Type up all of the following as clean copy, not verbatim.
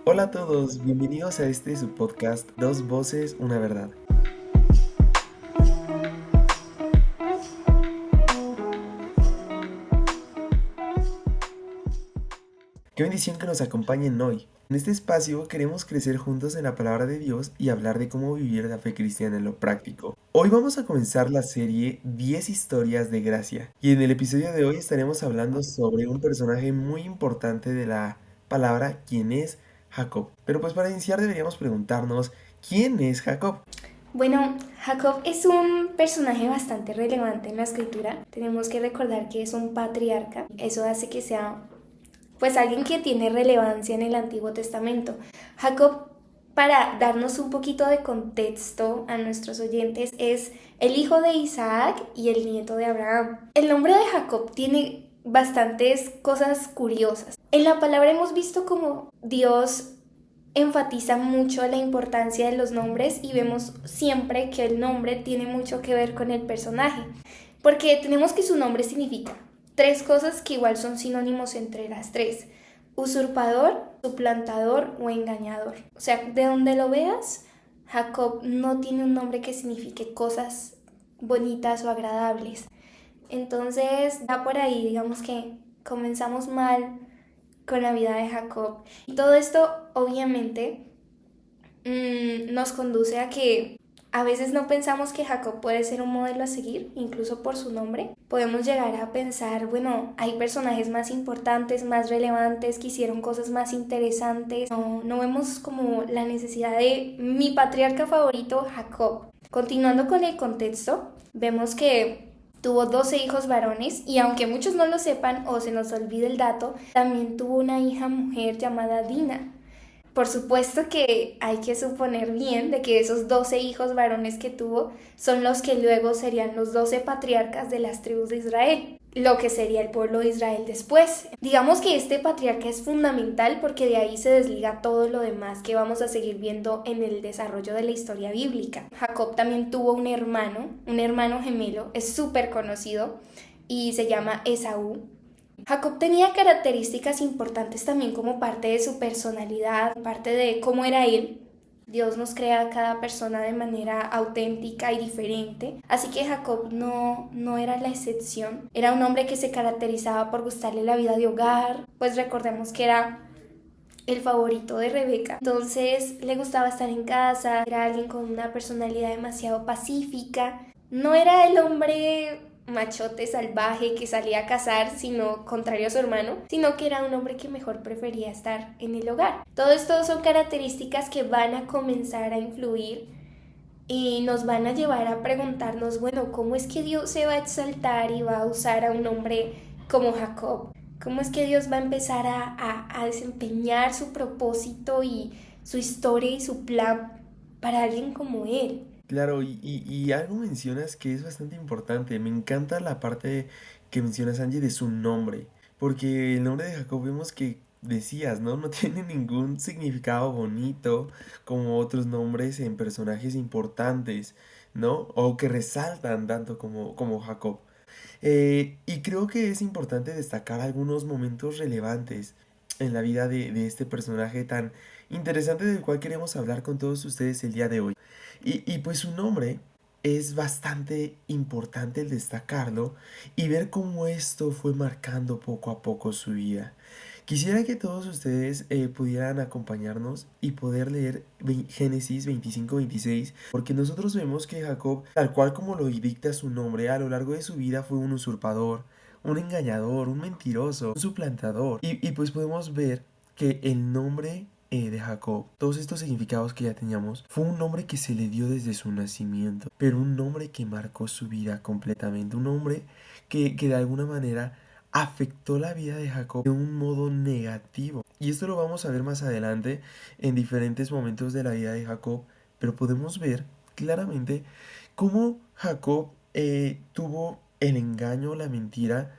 Hola a todos, bienvenidos a este su podcast Dos Voces, una Verdad. Qué bendición que nos acompañen hoy. En este espacio queremos crecer juntos en la palabra de Dios y hablar de cómo vivir la fe cristiana en lo práctico. Hoy vamos a comenzar la serie 10 historias de gracia y en el episodio de hoy estaremos hablando sobre un personaje muy importante de la palabra, quien es Jacob. Pero pues para iniciar deberíamos preguntarnos, ¿quién es Jacob? Bueno, Jacob es un personaje bastante relevante en la escritura. Tenemos que recordar que es un patriarca. Eso hace que sea, pues, alguien que tiene relevancia en el Antiguo Testamento. Jacob, para darnos un poquito de contexto a nuestros oyentes, es el hijo de Isaac y el nieto de Abraham. El nombre de Jacob tiene bastantes cosas curiosas. En la palabra hemos visto como Dios enfatiza mucho la importancia de los nombres y vemos siempre que el nombre tiene mucho que ver con el personaje, porque tenemos que su nombre significa tres cosas que igual son sinónimos entre las tres: usurpador, suplantador o engañador. O sea, de donde lo veas, Jacob no tiene un nombre que signifique cosas bonitas o agradables. Entonces, ya por ahí, digamos que comenzamos mal con la vida de Jacob. Y todo esto, obviamente, nos conduce a que a veces no pensamos que Jacob puede ser un modelo a seguir, incluso por su nombre. Podemos llegar a pensar, bueno, hay personajes más importantes, más relevantes, que hicieron cosas más interesantes. No vemos como la necesidad de mi patriarca favorito, Jacob. Continuando con el contexto, vemos que tuvo 12 hijos varones y aunque muchos no lo sepan o se nos olvide el dato, también tuvo una hija mujer llamada Dina. Por supuesto que hay que suponer bien de que esos 12 hijos varones que tuvo son los que luego serían los 12 patriarcas de las tribus de Israel, lo que sería el pueblo de Israel después. Digamos que este patriarca es fundamental porque de ahí se desliga todo lo demás que vamos a seguir viendo en el desarrollo de la historia bíblica. Jacob también tuvo un hermano gemelo, es súper conocido y se llama Esaú. Jacob tenía características importantes también como parte de su personalidad, parte de cómo era él. Dios nos crea a cada persona de manera auténtica y diferente. Así que Jacob no era la excepción. Era un hombre que se caracterizaba por gustarle la vida de hogar, pues recordemos que era el favorito de Rebeca. Entonces le gustaba estar en casa, era alguien con una personalidad demasiado pacífica. No era el hombre machote salvaje que salía a cazar, sino contrario a su hermano, sino que era un hombre que mejor prefería estar en el hogar. Todo esto son características que van a comenzar a influir y nos van a llevar a preguntarnos, bueno, ¿cómo es que Dios se va a exaltar y va a usar a un hombre como Jacob? ¿Cómo es que Dios va a empezar a desempeñar su propósito y su historia y su plan para alguien como él? Claro, y algo mencionas que es bastante importante. Me encanta la parte que mencionas, Angie, de su nombre. Porque el nombre de Jacob vemos que decías, ¿no? No tiene ningún significado bonito como otros nombres en personajes importantes, ¿no? O que resaltan tanto como Jacob. Y creo que es importante destacar algunos momentos relevantes en la vida de este personaje tan interesante del cual queremos hablar con todos ustedes el día de hoy. Y pues su nombre es bastante importante el destacarlo y ver cómo esto fue marcando poco a poco su vida. Quisiera que todos ustedes pudieran acompañarnos y poder leer Génesis 25-26, porque nosotros vemos que Jacob, tal cual como lo dicta su nombre, a lo largo de su vida fue un usurpador, un engañador, un mentiroso, un suplantador. Y pues podemos ver que el nombre de Jacob, todos estos significados que ya teníamos, fue un nombre que se le dio desde su nacimiento, pero un nombre que marcó su vida completamente, un nombre que de alguna manera afectó la vida de Jacob de un modo negativo. Y esto lo vamos a ver más adelante en diferentes momentos de la vida de Jacob, pero podemos ver claramente cómo Jacob tuvo el engaño, la mentira,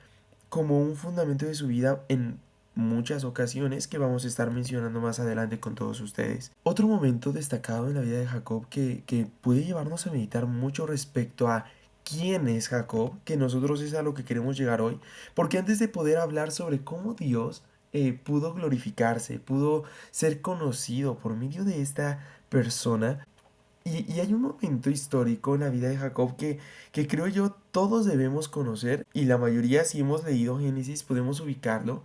como un fundamento de su vida en muchas ocasiones que vamos a estar mencionando más adelante con todos ustedes. Otro momento destacado en la vida de Jacob que puede llevarnos a meditar mucho respecto a quién es Jacob, que nosotros es a lo que queremos llegar hoy, porque antes de poder hablar sobre cómo Dios pudo glorificarse, pudo ser conocido por medio de esta persona, y hay un momento histórico en la vida de Jacob que creo yo todos debemos conocer y la mayoría si hemos leído Génesis podemos ubicarlo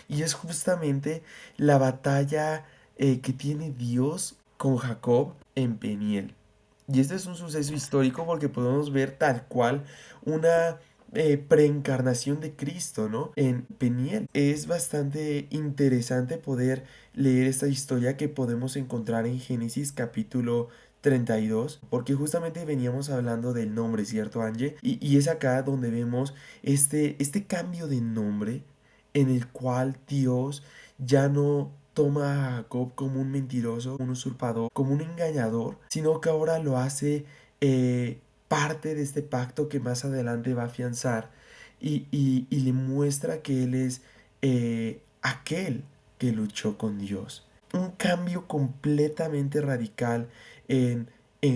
y es justamente la batalla que tiene Dios con Jacob en Peniel. Y este es un suceso histórico porque podemos ver tal cual una preencarnación de Cristo, ¿no? En Peniel. Es bastante interesante poder leer esta historia que podemos encontrar en Génesis capítulo 32, porque justamente veníamos hablando del nombre, ¿cierto, Angie? Y es acá donde vemos este cambio de nombre en el cual Dios ya no toma a Jacob como un mentiroso, un usurpador, como un engañador, sino que ahora lo hace parte de este pacto que más adelante va a afianzar y le muestra que él es aquel que luchó con Dios. Un cambio completamente radical en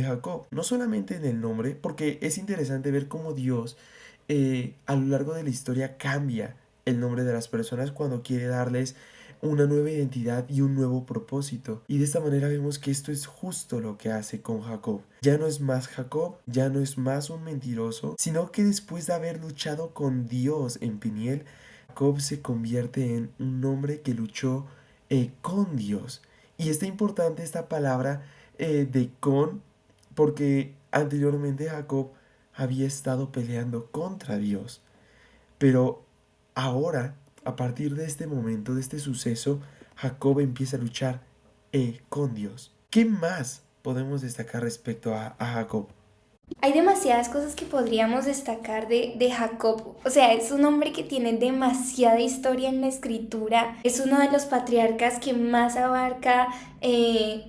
Jacob, no solamente en el nombre, porque es interesante ver cómo Dios a lo largo de la historia cambia el nombre de las personas cuando quiere darles una nueva identidad y un nuevo propósito. Y de esta manera vemos que esto es justo lo que hace con Jacob. Ya no es más Jacob, ya no es más un mentiroso, sino que después de haber luchado con Dios en Peniel, Jacob se convierte en un hombre que luchó con Dios. Y está importante esta palabra de con, porque anteriormente Jacob había estado peleando contra Dios. Pero ahora, a partir de este momento, de este suceso, Jacob empieza a luchar con Dios. ¿Qué más podemos destacar respecto a Jacob? Hay demasiadas cosas que podríamos destacar de Jacob. O sea, es un hombre que tiene demasiada historia en la escritura. Es uno de los patriarcas que más abarca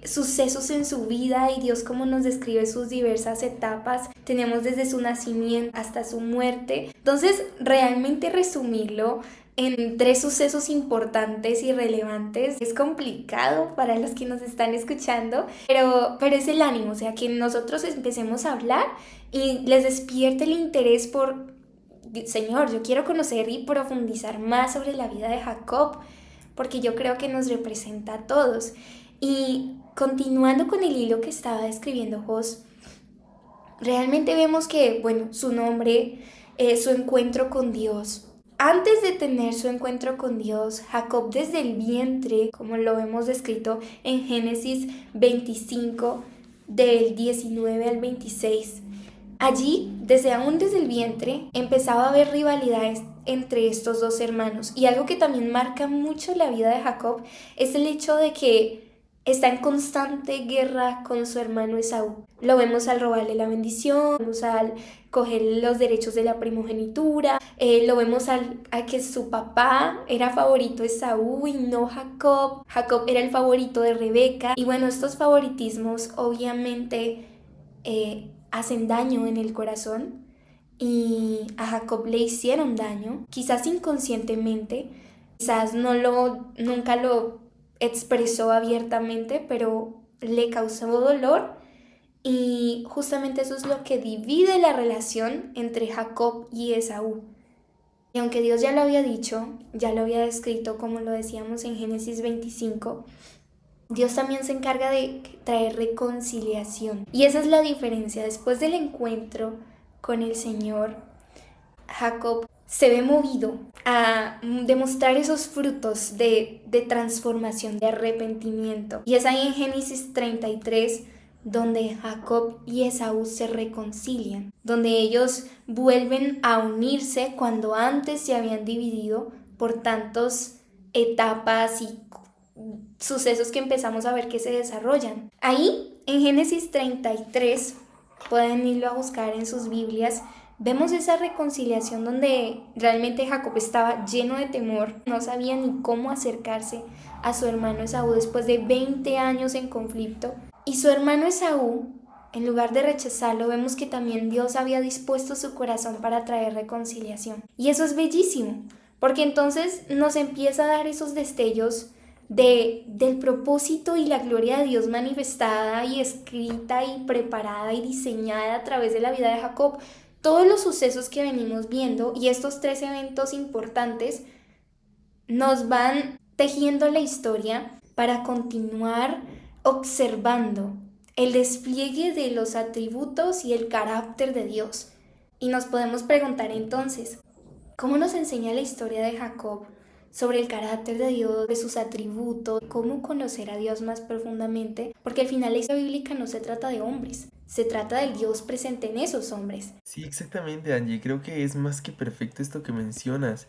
sucesos en su vida y Dios como nos describe sus diversas etapas. Tenemos desde su nacimiento hasta su muerte. Entonces, realmente resumirlo en 3 sucesos importantes y relevantes es complicado para los que nos están escuchando, pero es el ánimo, o sea, que nosotros empecemos a hablar y les despierte el interés por, Señor, yo quiero conocer y profundizar más sobre la vida de Jacob, porque yo creo que nos representa a todos. Y continuando con el hilo que estaba describiendo Jos, realmente vemos que, bueno, su nombre, su encuentro con Dios. Antes de tener su encuentro con Dios, Jacob desde el vientre, como lo vemos descrito en Génesis 25, del 19 al 26, allí, desde el vientre, empezaba a haber rivalidades entre estos dos hermanos. Y algo que también marca mucho la vida de Jacob es el hecho de que está en constante guerra con su hermano Esaú. Lo vemos al robarle la bendición, vemos al coger los derechos de la primogenitura, lo vemos a que su papá era favorito de Esaú y no Jacob. Jacob era el favorito de Rebeca. Y bueno, estos favoritismos obviamente hacen daño en el corazón y a Jacob le hicieron daño, quizás inconscientemente, quizás nunca lo expresó abiertamente, pero le causó dolor y justamente eso es lo que divide la relación entre Jacob y Esaú. Y aunque Dios ya lo había dicho, ya lo había descrito como lo decíamos en Génesis 25, Dios también se encarga de traer reconciliación. Y esa es la diferencia. Después del encuentro con el Señor, Jacob se ve movido a demostrar esos frutos de transformación, de arrepentimiento. Y es ahí en Génesis 33 donde Jacob y Esaú se reconcilian, donde ellos vuelven a unirse cuando antes se habían dividido por tantas etapas y sucesos que empezamos a ver que se desarrollan. Ahí, en Génesis 33, pueden irlo a buscar en sus Biblias, vemos esa reconciliación donde realmente Jacob estaba lleno de temor, no sabía ni cómo acercarse a su hermano Esaú después de 20 años en conflicto. Y su hermano Esaú, en lugar de rechazarlo, vemos que también Dios había dispuesto su corazón para traer reconciliación. Y eso es bellísimo, porque entonces nos empieza a dar esos destellos del propósito y la gloria de Dios manifestada y escrita y preparada y diseñada a través de la vida de Jacob. Todos los sucesos que venimos viendo y estos 3 eventos importantes nos van tejiendo la historia para continuar observando el despliegue de los atributos y el carácter de Dios. Y nos podemos preguntar entonces, ¿cómo nos enseña la historia de Jacob sobre el carácter de Dios, de sus atributos, cómo conocer a Dios más profundamente? Porque al final la historia bíblica no se trata de hombres, se trata del Dios presente en esos hombres. Sí, exactamente, Angie. Creo que es más que perfecto esto que mencionas.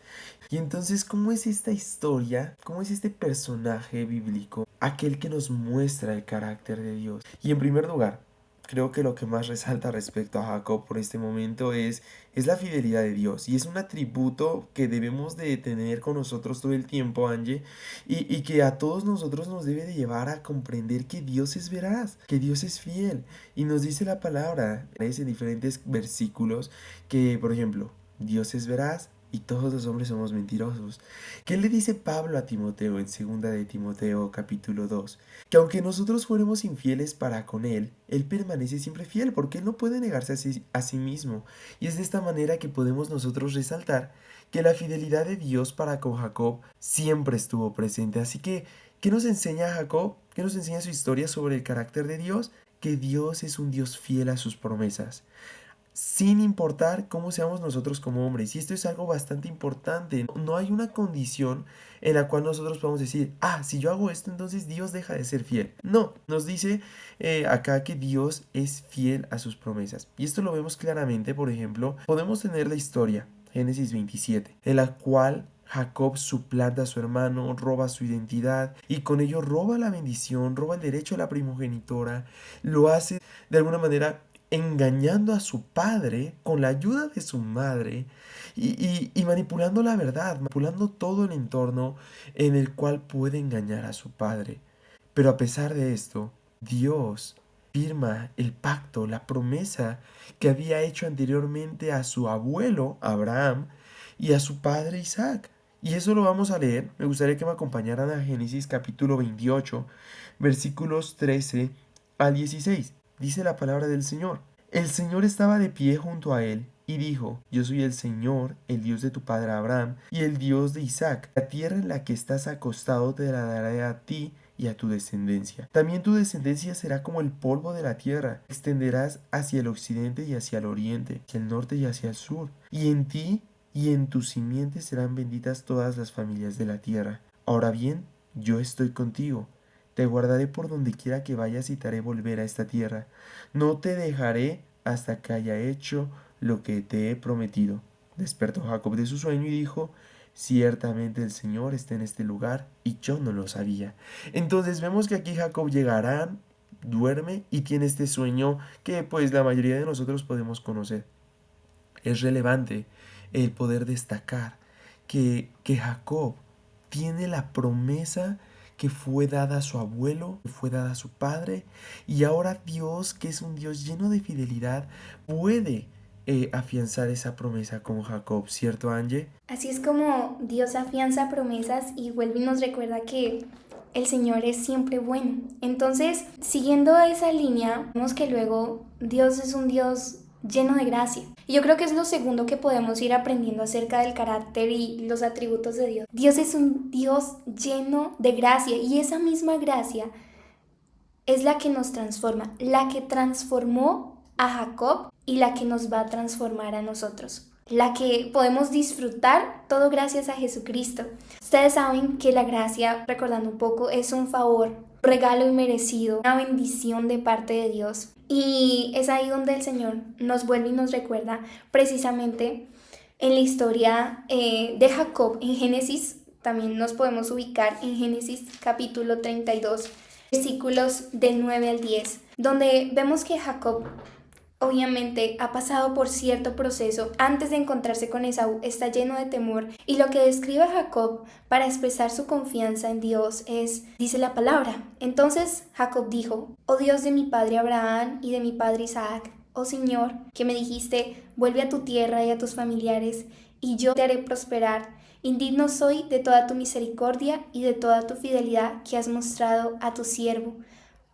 Y entonces, ¿cómo es esta historia? ¿Cómo es este personaje bíblico? Aquel que nos muestra el carácter de Dios. Y en primer lugar, creo que lo que más resalta respecto a Jacob por este momento es la fidelidad de Dios. Y es un atributo que debemos de tener con nosotros todo el tiempo, Angie. Y que a todos nosotros nos debe de llevar a comprender que Dios es veraz, que Dios es fiel. Y nos dice la palabra, es en diferentes versículos, que, por ejemplo, Dios es veraz y todos los hombres somos mentirosos. ¿Qué le dice Pablo a Timoteo en segunda de Timoteo capítulo 2? Que aunque nosotros fuéramos infieles para con él permanece siempre fiel, porque él no puede negarse a sí mismo. Y es de esta manera que podemos nosotros resaltar que la fidelidad de Dios para con Jacob siempre estuvo presente. Así que, ¿qué nos enseña Jacob? ¿Qué nos enseña su historia sobre el carácter de Dios? Que Dios es un Dios fiel a sus promesas, sin importar cómo seamos nosotros como hombres. Y esto es algo bastante importante. No hay una condición en la cual nosotros podamos decir, si yo hago esto, entonces Dios deja de ser fiel. No, nos dice acá que Dios es fiel a sus promesas. Y esto lo vemos claramente, por ejemplo, podemos tener la historia, Génesis 27, en la cual Jacob suplanta a su hermano, roba su identidad y con ello roba la bendición, roba el derecho a la primogenitura, lo hace de alguna manera engañando a su padre con la ayuda de su madre y manipulando la verdad, manipulando todo el entorno en el cual puede engañar a su padre. Pero a pesar de esto, Dios firma el pacto, la promesa que había hecho anteriormente a su abuelo Abraham y a su padre Isaac. Y eso lo vamos a leer. Me gustaría que me acompañaran a Génesis capítulo 28, versículos 13 al 16. Dice la palabra del Señor. El Señor estaba de pie junto a él y dijo, yo soy el Señor, el Dios de tu padre Abraham y el Dios de Isaac. La tierra en la que estás acostado te la daré a ti y a tu descendencia. También tu descendencia será como el polvo de la tierra. Extenderás hacia el occidente y hacia el oriente, hacia el norte y hacia el sur. Y en ti y en tu simiente serán benditas todas las familias de la tierra. Ahora bien, yo estoy contigo. Te guardaré por donde quiera que vayas y te haré volver a esta tierra. No te dejaré hasta que haya hecho lo que te he prometido. Despertó Jacob de su sueño y dijo, ciertamente el Señor está en este lugar y yo no lo sabía. Entonces vemos que aquí Jacob llegará, duerme y tiene este sueño que pues la mayoría de nosotros podemos conocer. Es relevante el poder destacar que Jacob tiene la promesa que fue dada a su abuelo, que fue dada a su padre, y ahora Dios, que es un Dios lleno de fidelidad, puede afianzar esa promesa con Jacob, ¿cierto, Angie? Así es como Dios afianza promesas y vuelve y nos recuerda que el Señor es siempre bueno. Entonces, siguiendo esa línea, vemos que luego Dios es un Dios lleno de gracia. Y yo creo que es lo segundo que podemos ir aprendiendo acerca del carácter y los atributos de Dios. Dios es un Dios lleno de gracia y esa misma gracia es la que nos transforma, la que transformó a Jacob y la que nos va a transformar a nosotros. La que podemos disfrutar todo gracias a Jesucristo. Ustedes saben que la gracia, recordando un poco, es un favor, un regalo inmerecido, una bendición de parte de Dios. Y es ahí donde el Señor nos vuelve y nos recuerda precisamente en la historia de Jacob en Génesis. También nos podemos ubicar en Génesis capítulo 32, versículos del 9 al 10, donde vemos que Jacob obviamente ha pasado por cierto proceso antes de encontrarse con Esaú, está lleno de temor y lo que describe Jacob para expresar su confianza en Dios dice la palabra. Entonces Jacob dijo, oh Dios de mi padre Abraham y de mi padre Isaac, oh Señor, que me dijiste, vuelve a tu tierra y a tus familiares, y yo te haré prosperar. Indigno soy de toda tu misericordia y de toda tu fidelidad que has mostrado a tu siervo,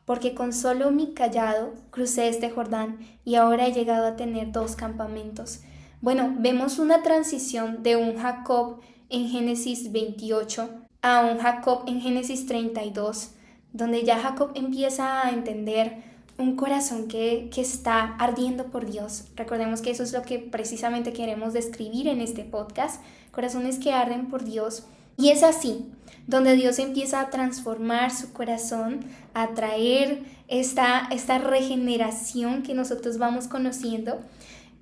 porque con solo mi cayado crucé este Jordán y ahora he llegado a tener 2 campamentos. Bueno, vemos una transición de un Jacob en Génesis 28 a un Jacob en Génesis 32, donde ya Jacob empieza a entender un corazón que está ardiendo por Dios. Recordemos que eso es lo que precisamente queremos describir en este podcast, corazones que arden por Dios. Y es así, donde Dios empieza a transformar su corazón, a traer esta regeneración que nosotros vamos conociendo,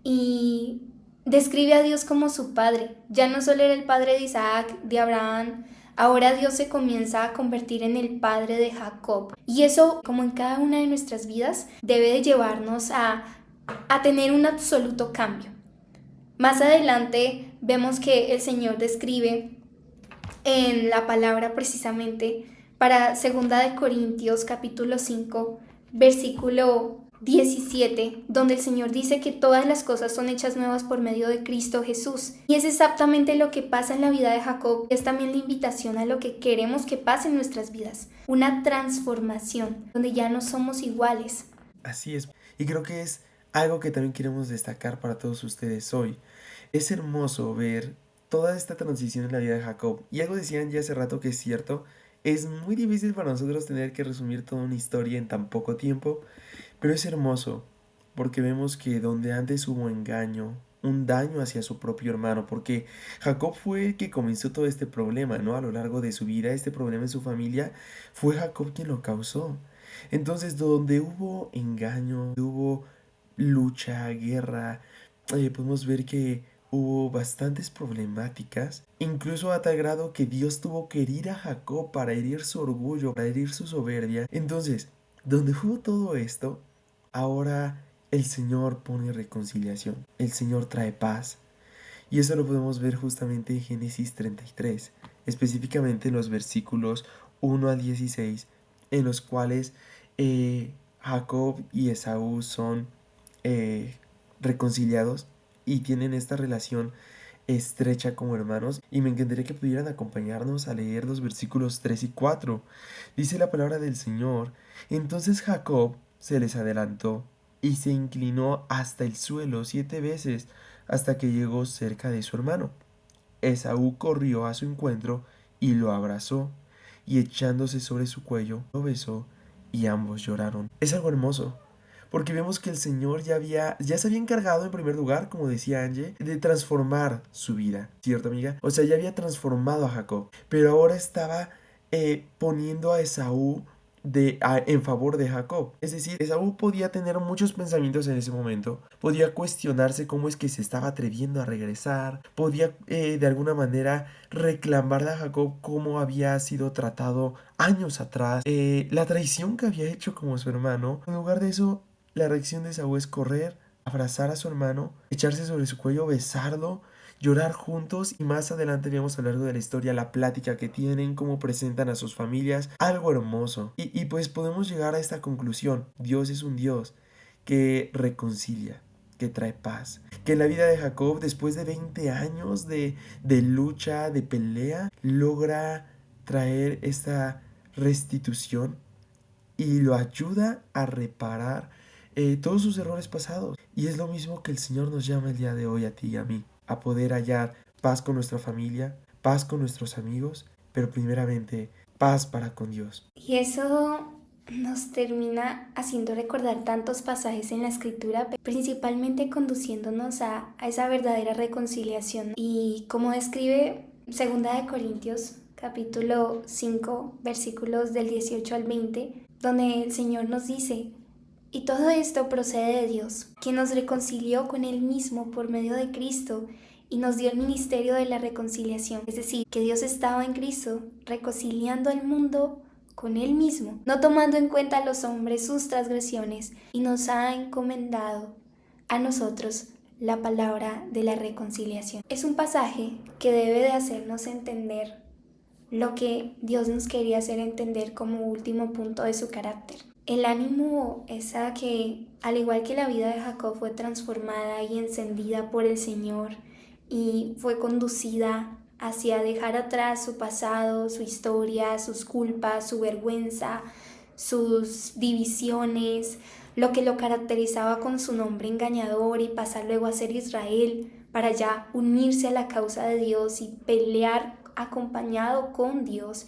y describe a Dios como su padre. Ya no solo era el padre de Isaac, de Abraham, ahora Dios se comienza a convertir en el padre de Jacob. Y eso, como en cada una de nuestras vidas, debe de llevarnos a tener un absoluto cambio. Más adelante vemos que el Señor describe en la palabra precisamente para 2 Corintios capítulo 5, versículo 17, donde el Señor dice que todas las cosas son hechas nuevas por medio de Cristo Jesús. Y es exactamente lo que pasa en la vida de Jacob. Es también la invitación a lo que queremos que pase en nuestras vidas. Una transformación, donde ya no somos iguales. Así es. Y creo que es algo que también queremos destacar para todos ustedes hoy. Es hermoso ver toda esta transición en la vida de Jacob. Y algo decían ya hace rato que es cierto. Es muy difícil para nosotros tener que resumir toda una historia en tan poco tiempo. Pero es hermoso, porque vemos que donde antes hubo engaño, un daño hacia su propio hermano, porque Jacob fue el que comenzó todo este problema, ¿no? A lo largo de su vida, este problema en su familia, fue Jacob quien lo causó. Entonces, donde hubo engaño, hubo lucha, guerra, podemos ver que hubo bastantes problemáticas, incluso a tal grado que Dios tuvo que herir a Jacob para herir su orgullo, para herir su soberbia. Entonces, donde hubo todo esto, ahora el Señor pone reconciliación, el Señor trae paz. Y eso lo podemos ver justamente en Génesis 33, específicamente en los versículos 1 al 16, en los cuales Jacob y Esaú son reconciliados y tienen esta relación estrecha como hermanos. Y me encantaría que pudieran acompañarnos a leer los versículos 3 y 4. Dice la palabra del Señor: entonces Jacob se les adelantó y se inclinó hasta el suelo 7 veces hasta que llegó cerca de su hermano. Esaú corrió a su encuentro y lo abrazó, y echándose sobre su cuello lo besó, y ambos lloraron. Es algo hermoso, porque vemos que el Señor ya se había encargado en primer lugar, como decía Angie, de transformar su vida, ¿cierto, amiga? O sea, ya había transformado a Jacob, pero ahora estaba poniendo a Esaú en favor de Jacob. Es decir, Esaú podía tener muchos pensamientos en ese momento, podía cuestionarse cómo es que se estaba atreviendo a regresar, podía de alguna manera reclamarle a Jacob cómo había sido tratado años atrás, la traición que había hecho como su hermano. En lugar de eso, la reacción de Esaú es correr, abrazar a su hermano, echarse sobre su cuello, besarlo, llorar juntos, y más adelante vemos a lo largo de la historia la plática que tienen, cómo presentan a sus familias, algo hermoso. Y pues podemos llegar a esta conclusión: Dios es un Dios que reconcilia, que trae paz, que en la vida de Jacob, después de 20 años de lucha, de pelea, logra traer esta restitución y lo ayuda a reparar todos sus errores pasados. Y es lo mismo que el Señor nos llama el día de hoy a ti y a mí, a poder hallar paz con nuestra familia, paz con nuestros amigos, pero primeramente paz para con Dios. Y eso nos termina haciendo recordar tantos pasajes en la Escritura, principalmente conduciéndonos a esa verdadera reconciliación. Y como describe 2 Corintios capítulo 5, versículos del 18 al 20, donde el Señor nos dice: y todo esto procede de Dios, quien nos reconcilió con Él mismo por medio de Cristo y nos dio el ministerio de la reconciliación. Es decir, que Dios estaba en Cristo reconciliando al mundo con Él mismo, no tomando en cuenta a los hombres sus transgresiones, y nos ha encomendado a nosotros la palabra de la reconciliación. Es un pasaje que debe de hacernos entender lo que Dios nos quería hacer entender como último punto de su carácter. El ánimo es a que, al igual que la vida de Jacob fue transformada y encendida por el Señor y fue conducida hacia dejar atrás su pasado, su historia, sus culpas, su vergüenza, sus divisiones, lo que lo caracterizaba con su nombre engañador y pasar luego a ser Israel para ya unirse a la causa de Dios y pelear acompañado con Dios.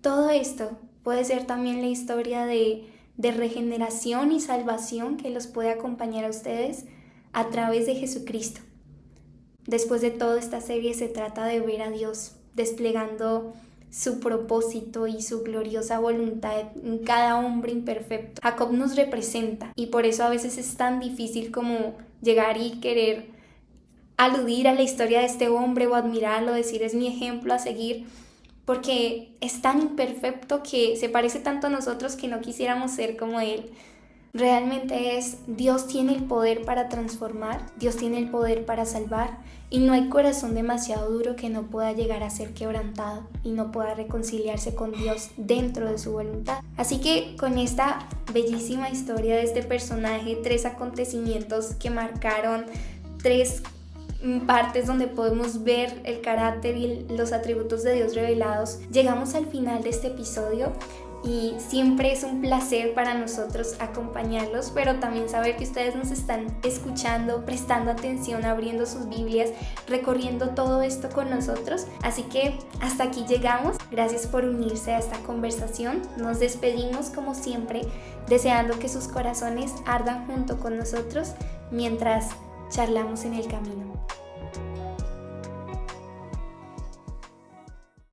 Todo esto puede ser también la historia de regeneración y salvación que los puede acompañar a ustedes a través de Jesucristo. Después de todo, esta serie se trata de ver a Dios desplegando su propósito y su gloriosa voluntad en cada hombre imperfecto. Jacob nos representa y por eso a veces es tan difícil como llegar y querer aludir a la historia de este hombre o admirarlo, decir es mi ejemplo a seguir, porque es tan imperfecto que se parece tanto a nosotros que no quisiéramos ser como él. Realmente Dios tiene el poder para transformar, Dios tiene el poder para salvar y no hay corazón demasiado duro que no pueda llegar a ser quebrantado y no pueda reconciliarse con Dios dentro de su voluntad. Así que con esta bellísima historia de este personaje, 3 acontecimientos que marcaron 3 partes donde podemos ver el carácter y los atributos de Dios revelados, llegamos al final de este episodio y siempre es un placer para nosotros acompañarlos, pero también saber que ustedes nos están escuchando, prestando atención, abriendo sus Biblias, recorriendo todo esto con nosotros. Así que hasta aquí llegamos. Gracias por unirse a esta conversación. Nos despedimos como siempre, deseando que sus corazones ardan junto con nosotros mientras charlamos en el camino.